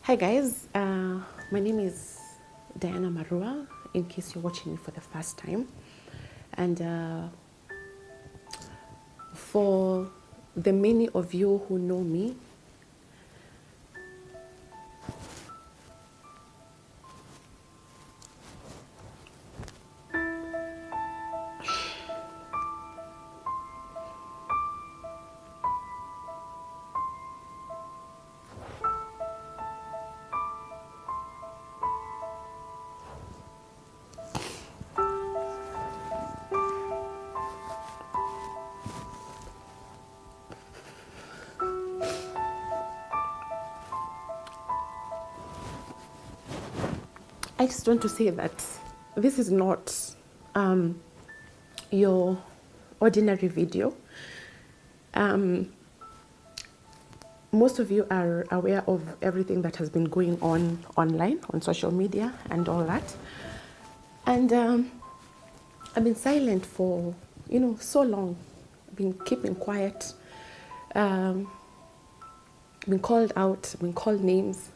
Hi guys, my name is Diana Marua, in case you're watching me for the first time. And for the many of you who know me, I just want to say that this is not your ordinary video. Most of you are aware of everything that has been going on online, on social media and all that. And I've been silent for, so long. I've been keeping quiet, been called out, been called names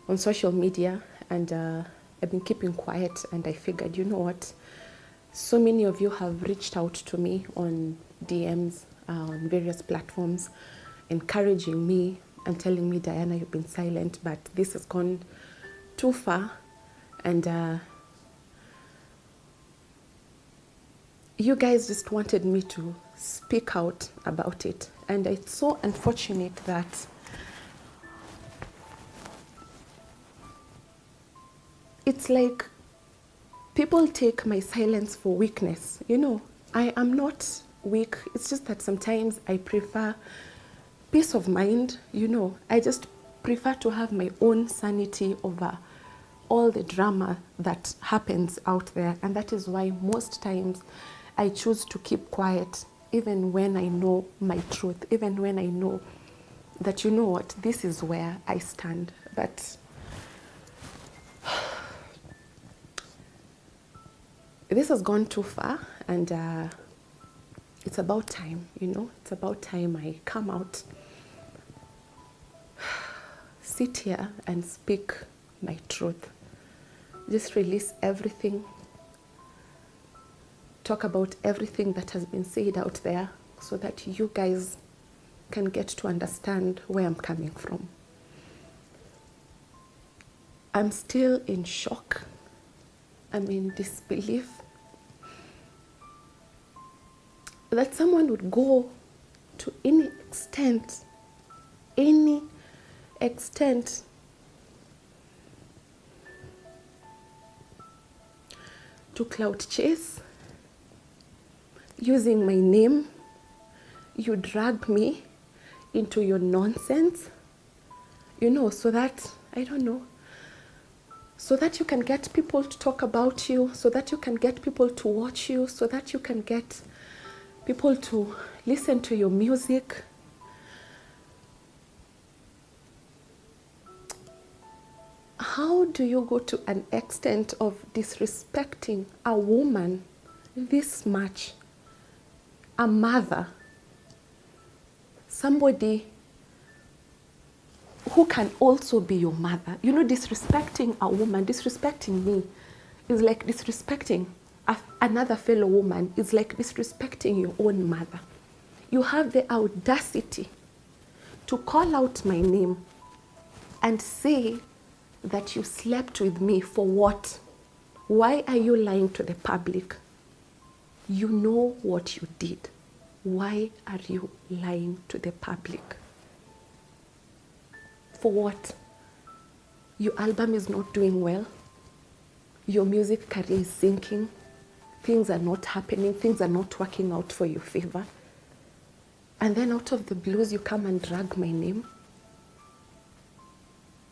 on social media, and I've been keeping quiet. And I figured, you know what? So many of you have reached out to me on DMs, on various platforms, encouraging me and telling me, Diana, you've been silent, but this has gone too far. And you guys just wanted me to speak out about it. And it's so unfortunate that it's like people take my silence for weakness. I am not weak. It's just that sometimes I prefer peace of mind. I just prefer to have my own sanity over all the drama that happens out there. And that is why most times I choose to keep quiet, even when I know my truth, even when I know that, you know what, this is where I stand. But this has gone too far, and it's about time, it's about time I come out, sit here and speak my truth. Just release everything, talk about everything that has been said out there so that you guys can get to understand where I'm coming from. I'm still in shock. I'm in disbelief that someone would go to any extent to clout chase, using my name. You drag me into your nonsense, so that, I don't know, so that you can get people to talk about you, so that you can get people to watch you, so that you can get people to listen to your music. How do you go to an extent of disrespecting a woman this much? A mother, somebody who can also be your mother. Disrespecting a woman, disrespecting me is like disrespecting another fellow woman, is like disrespecting your own mother. You have the audacity to call out my name and say that you slept with me. For what? Why are you lying to the public? You know what you did. Why are you lying to the public? For what? Your album is not doing well. Your music career is sinking. Things are not happening. Things are not working out for your favor. And then out of the blues, you come and drag my name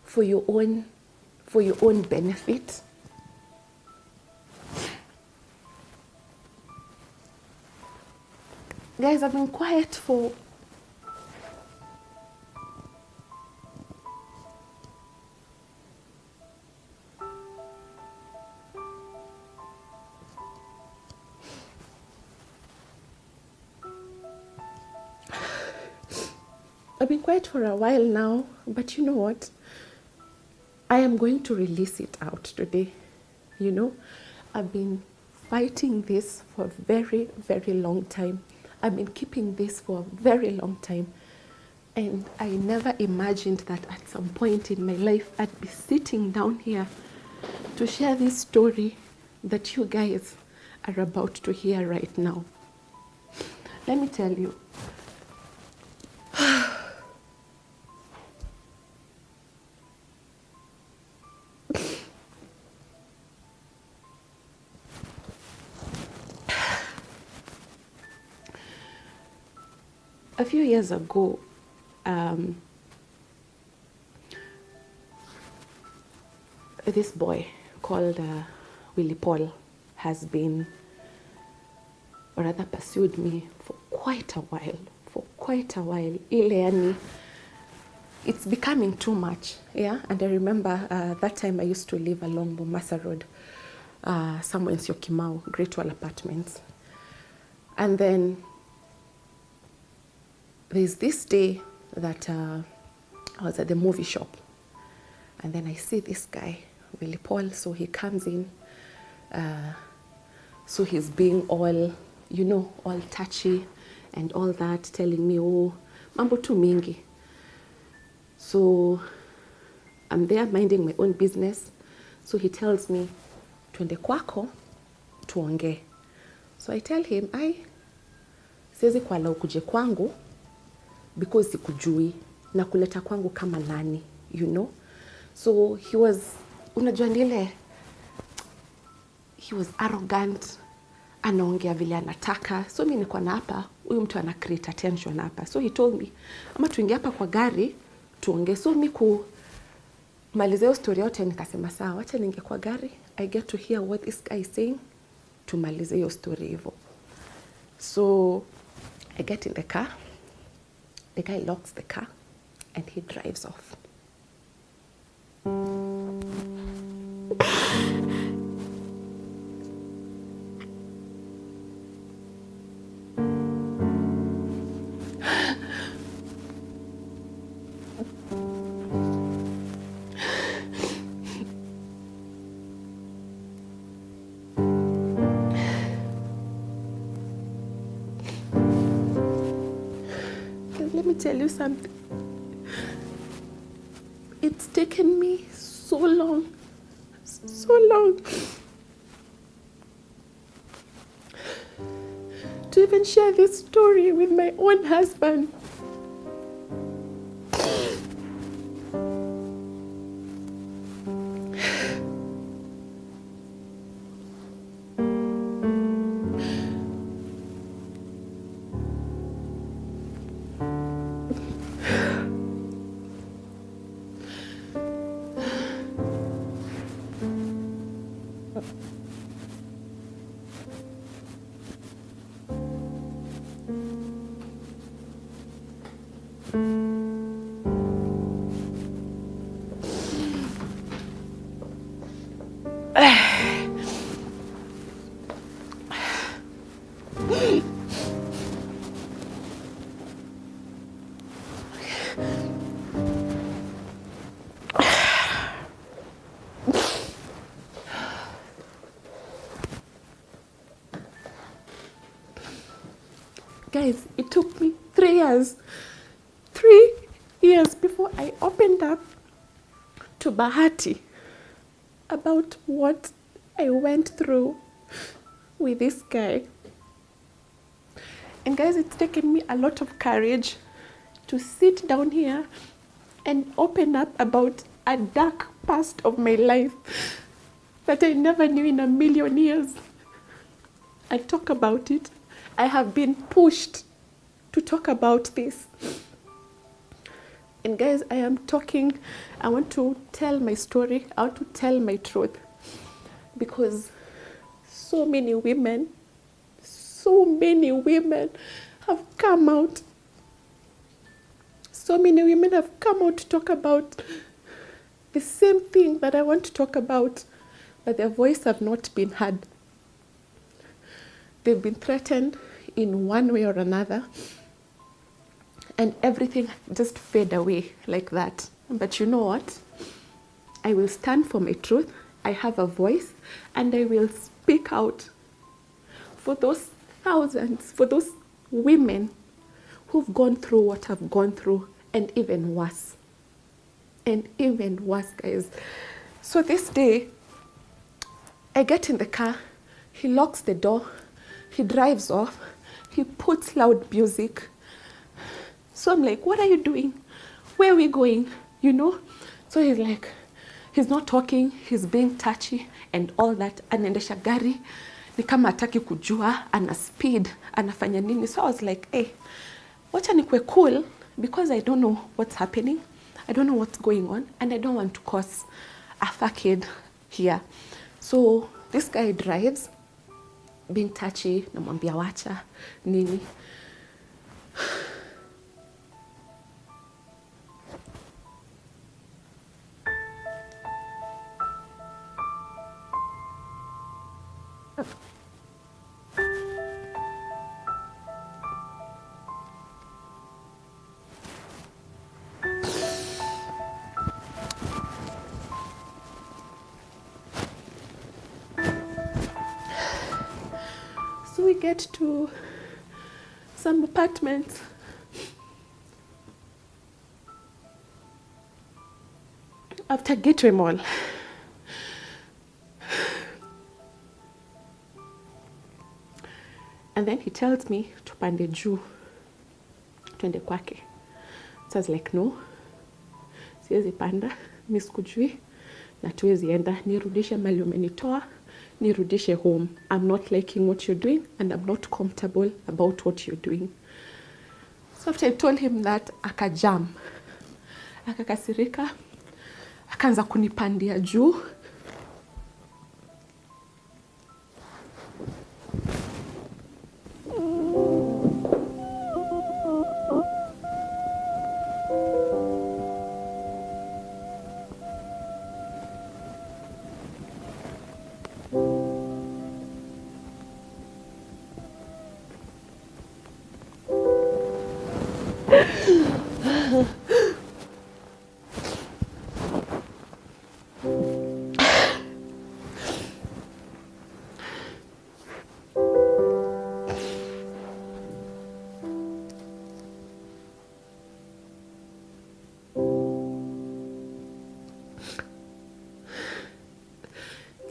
for your own benefit. Guys, I've been quiet for a while now, but you know what? I am going to release it out today. You know, I've been fighting this for a very, very long time. I've been keeping this for a very long time. And I never imagined that at some point in my life, I'd be sitting down here to share this story that you guys are about to hear right now. Let me tell you. A few years ago, this boy called Willy Paul has been, or rather pursued me for quite a while. Ile yani, it's becoming too much, yeah? And I remember that time I used to live along Mombasa Road, somewhere in Syokimau, Great Wall Apartments. And then there's this day that I was at the movie shop, and then I see this guy, Willy Paul. So he comes in, so he's being all, you know, all touchy and all that, telling me, oh, mambo tu mingi. So I'm there minding my own business. So he tells me, twende kwako, tuonge. So I tell him, siwezi kuala ukuje kwangu, because sikujui na kuleta kwangu kama nani, you know. So he was, unajua ndile, he was arrogant, anaongea vile anataka. So mimi niko na hapa, huyu mtu ana create attention hapa. So he told me, ama tuingie hapa kwa gari tuongee. So mimi kumaliza hiyo story yote nikasema sawa, acha niingie kwa gari, I get to hear what this guy is saying, tumalize hiyo story hivyo. So I get in the car. The guy locks the car and he drives off. Let me tell you something. It's taken me so long to even share this story with my own husband. Guys, it took me 3 years. 3 years before I opened up to Bahati about what I went through with this guy. And guys, it's taken me a lot of courage to sit down here and open up about a dark past of my life that I never knew in a million years. I talk about it. I have been pushed to talk about this. And guys, I want to tell my story, I want to tell my truth. Because so many women have come out. So many women have come out to talk about the same thing that I want to talk about, but their voice have not been heard. They've been threatened in one way or another, and everything just fade away like that. But you know what? I will stand for my truth. I have a voice, and I will speak out for those thousands, for those women who've gone through what I've gone through, and even worse. And even worse, guys. So this day, I get in the car, he locks the door, he drives off, he puts loud music. So I'm like, what are you doing? Where are we going? You know? So he's like, he's not talking, he's being touchy and all that. Anaendesha gari, ni kama hataki kujua, ana speed, anafanya nini. So I was like, hey, wacha nikwe cool, because I don't know what's happening. I don't know what's going on, and I don't want to cause a fuckhead here. So this guy drives, being touchy, namwambia wacha, nini. So we get to some apartments. After Gateway Mall. And then he tells me tupande juu, twende kwake. So I was like, no, siwezi panda, mimi sikujui, na tuwezi enda, nirudishe mali umenitoa, nirudishe home. I'm not liking what you're doing, and I'm not comfortable about what you're doing. So after I told him that, akajam, akakasirika, akaanza kunipandia juu.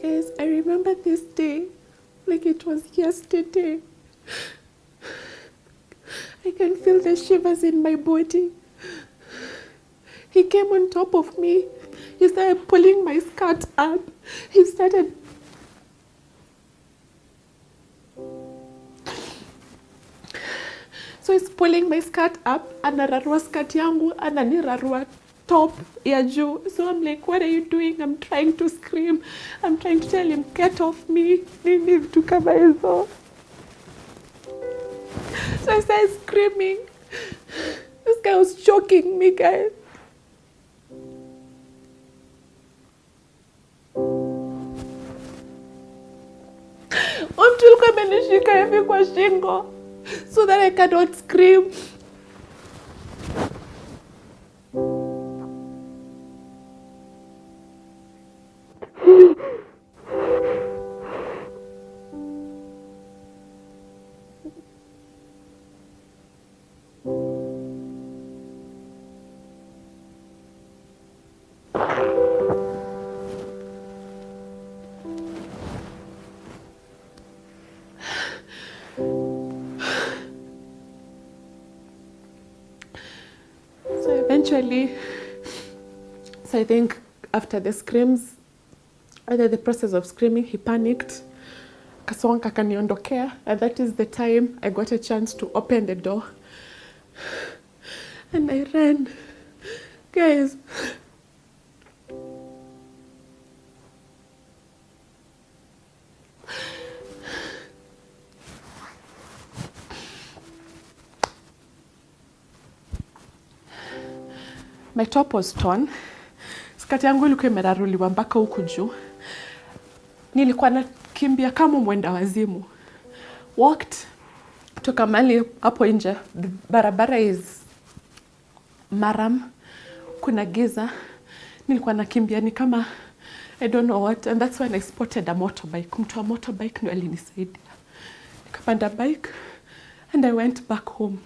Guys, I remember this day like it was yesterday. I can feel the shivers in my body. He came on top of me. He started pulling my skirt up. He started... So he's pulling my skirt up, anararua skirt yangu, ananirarua top ya juu. So I'm like, what are you doing? I'm trying to scream. I'm trying to tell him, get off me. Nini vitu kama hizo. So I started screaming. This guy was choking me, guys. Mtu alikuwa amenishika hivi kwa shingo so that I cannot scream. Eventually, so I think after the screams, after the process of screaming, he panicked. Kasonga kaniondokea, and that is the time I got a chance to open the door. And I ran. Guys, my top was torn. Skati yangu ilikuwa imeraruliwa mpaka huku juu. Nilikuwa nakimbia kama mwenda wazimu. Walked toka mali hapo nje. Barabara is maram. Kuna giza. nilikuwa nakimbia ni kama I don't know what, and that's when I spotted a motorbike. Mtu wa motorbike ndio alinisaidia. Nikapanda bike and I went back home.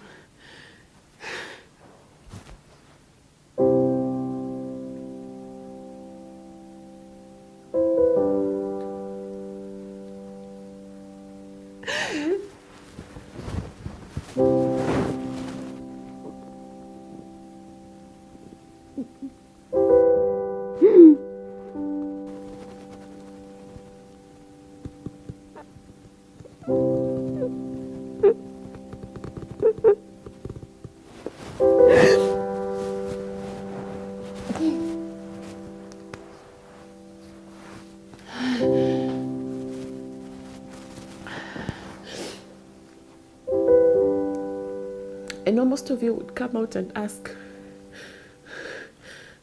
I know most of you would come out and ask,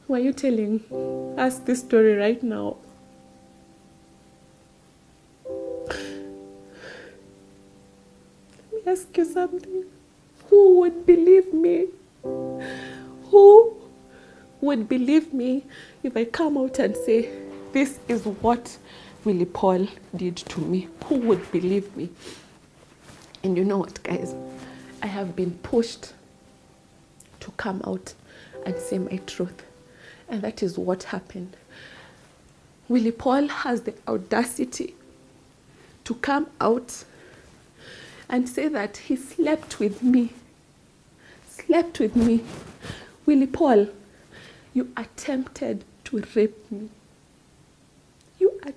why are you telling us this story right now? Let me ask you something. Who would believe me? Who would believe me if I come out and say, this is what Willy Paul did to me? Who would believe me? And you know what, guys? I have been pushed to come out and say my truth. And that is what happened. Willy Paul has the audacity to come out and say that he slept with me. Slept with me. Willy Paul, you attempted to rape me. You attempted.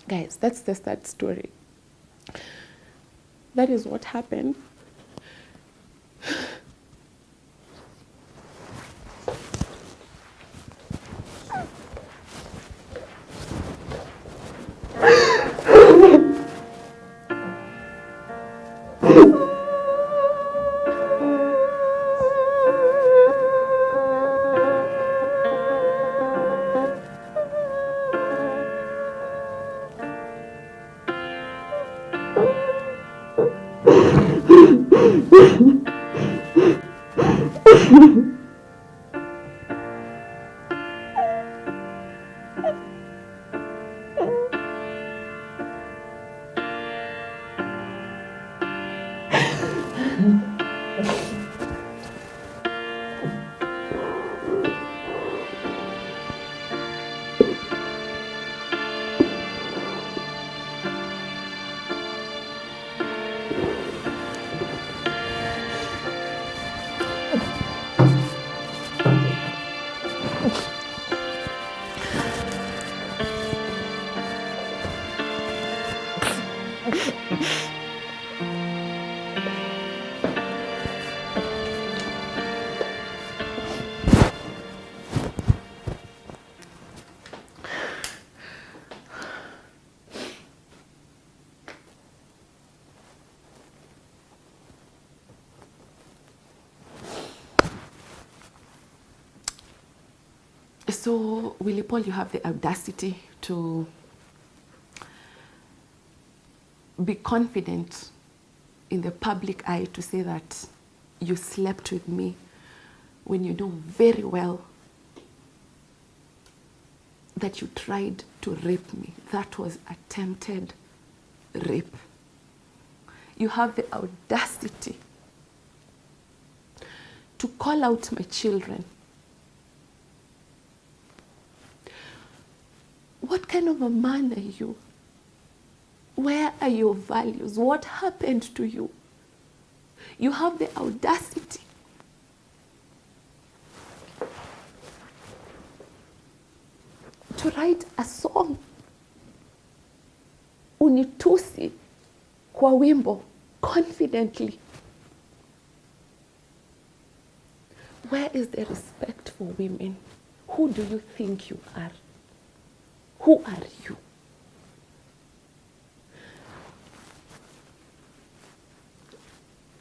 Guys, that's the sad story. That is what happened. So, Willy Paul, you have the audacity to be confident in the public eye to say that you slept with me when you know very well that you tried to rape me. That was attempted rape. You have the audacity to call out my children. What kind of a man are you? Where are your values? What happened to you? You have the audacity to write a song, unitusi kwa wimbo, confidently. Where is the respect for women? Who do you think you are? Who are you?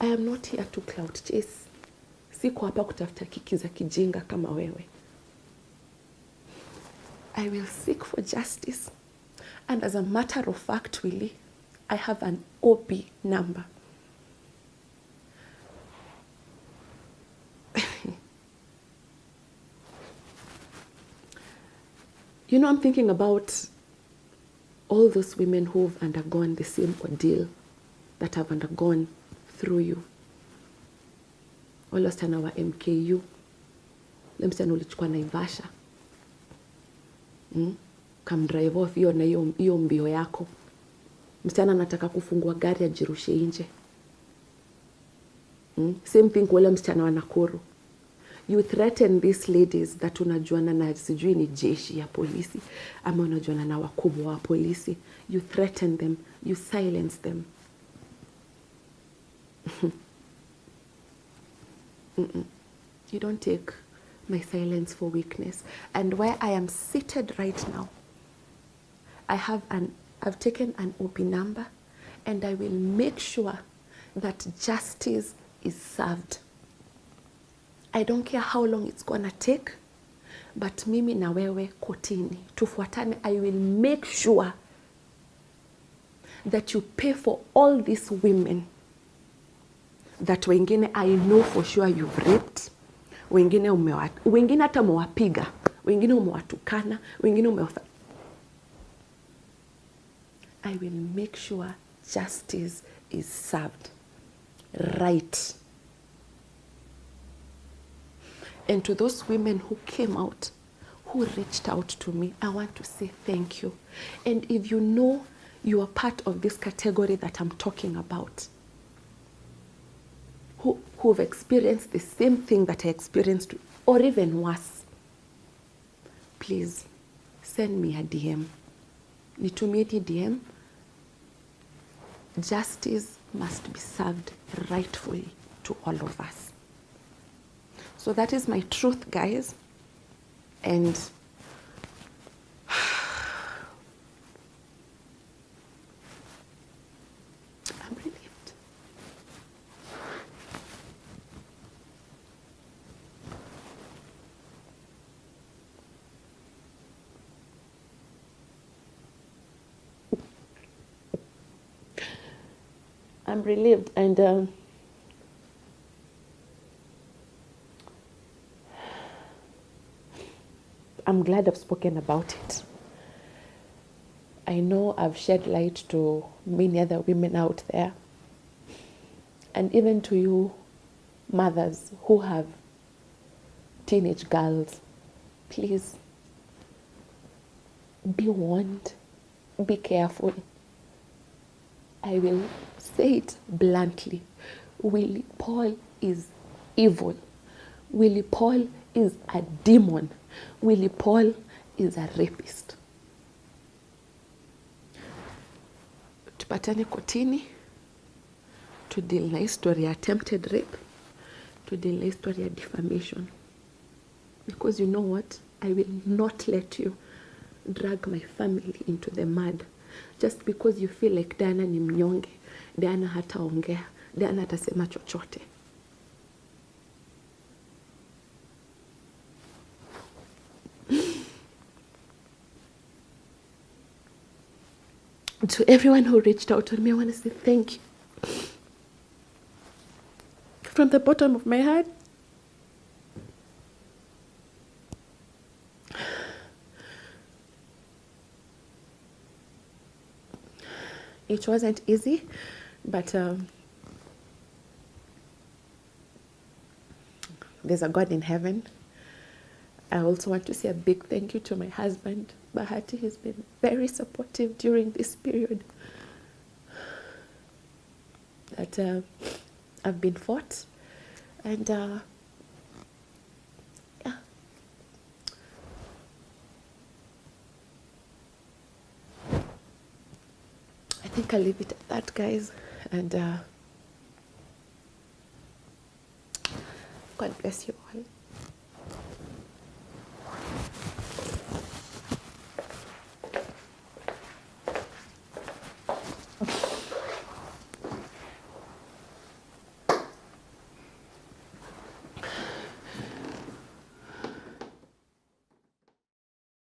I am not here to clout chase. Siko hapa kutafuta kiki za kijinga kama wewe. I will seek for justice. And as a matter of fact, Willy, I have an OP number. You know, I'm thinking about all those women who've undergone the same ordeal that have undergone through you. All wasichana wa MKU. Le msichana ulichukua Naivasha. Kamdrive off hiyo na hiyo mbio yako. Msichana anataka kufungua gari ajirushe nje. Same thing kwa msichana wa Nakuru. You threaten these ladies that unajuana na sijui ni jeshi ya polisi ama unajuana na wakubwa wa polisi. You threaten them, you silence them. You don't take my silence for weakness. And where I am seated right now, I've taken an OP number, and I will make sure that justice is served. I don't care how long it's gonna take, but mimi na wewe kotini tufuatane. I will make sure that you pay for all these women that wengine I know for sure you've raped, wengine hata umewapiga, wengine umewatukana, wengine I will make sure justice is served right. And to those women who came out, who reached out to me, I want to say thank you. And if you know you are part of this category that I'm talking about, who've experienced the same thing that I experienced, or even worse, please send me a DM. Nitumie DM. Justice must be served rightfully to all of us. So that is my truth, guys. And I'm relieved. I'm relieved, and I'm glad I've spoken about it. I know I've shed light to many other women out there, and even to you mothers who have teenage girls. Please be warned, be careful. I will say it bluntly. Willy Paul is evil. Willy Paul is a demon. Willy Paul is a rapist. Tupatane kotini to deal na story ya attempted rape, to deal na story ya defamation. Because you know what? I will not let you drag my family into the mud just because you feel like Diana ni mnyonge, Diana hataongea, Diana hatasema chochote. To everyone who reached out to me, I want to say thank you. From the bottom of my heart. It wasn't easy, but there's a God in heaven. I also want to say a big thank you to my husband, Bahati. He's been very supportive during this period that I've been fought. And yeah. I think I'll leave it at that, guys. And God bless you all.